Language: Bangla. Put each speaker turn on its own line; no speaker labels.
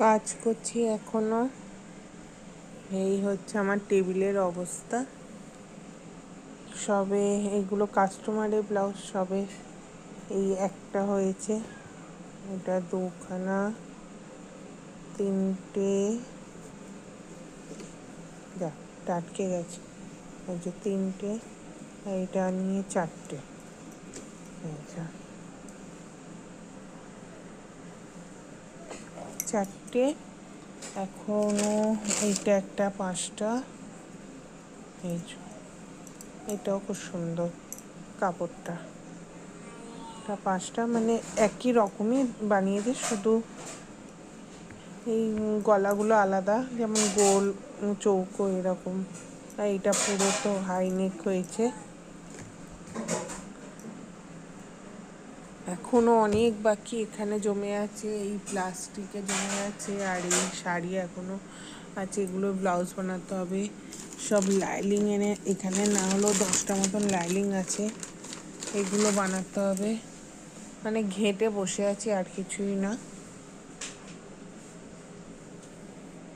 কাজ করছি এখনো। এই হচ্ছে আমার টেবিলের অবস্থা। সবে এইগুলো কাস্টমারের ব্লাউজ, সবে এই একটা হয়েছে, এটা দুখানা, তিনটে, যা আটকে গেছে, এই যে তিনটে, এইটা নিয়ে চারটে, চারটে এখনো। এইটা একটা, পাঁচটা। এই এটাও খুব সুন্দর কাপড়টা, পাঁচটা, মানে একই রকমই বানিয়েছে, শুধু এই গলাগুলো আলাদা, যেমন গোল চৌকো এরকম। এইটা পুরো তো হাই নেক হয়েছে। এখনো অনেক বাকি এখানে জমে আছে, এই প্লাস্টিকে জমে আছে, আর এই শাড়ি এখনো আছে, এগুলো ব্লাউজ বানাতে হবে। সব লাইলিং এনে এখানে না হলেও 10টা মতন লাইলিং আছে, এগুলো বানাতে হবে। মানে ঘেঁটে বসে আছি, আর কিছুই না।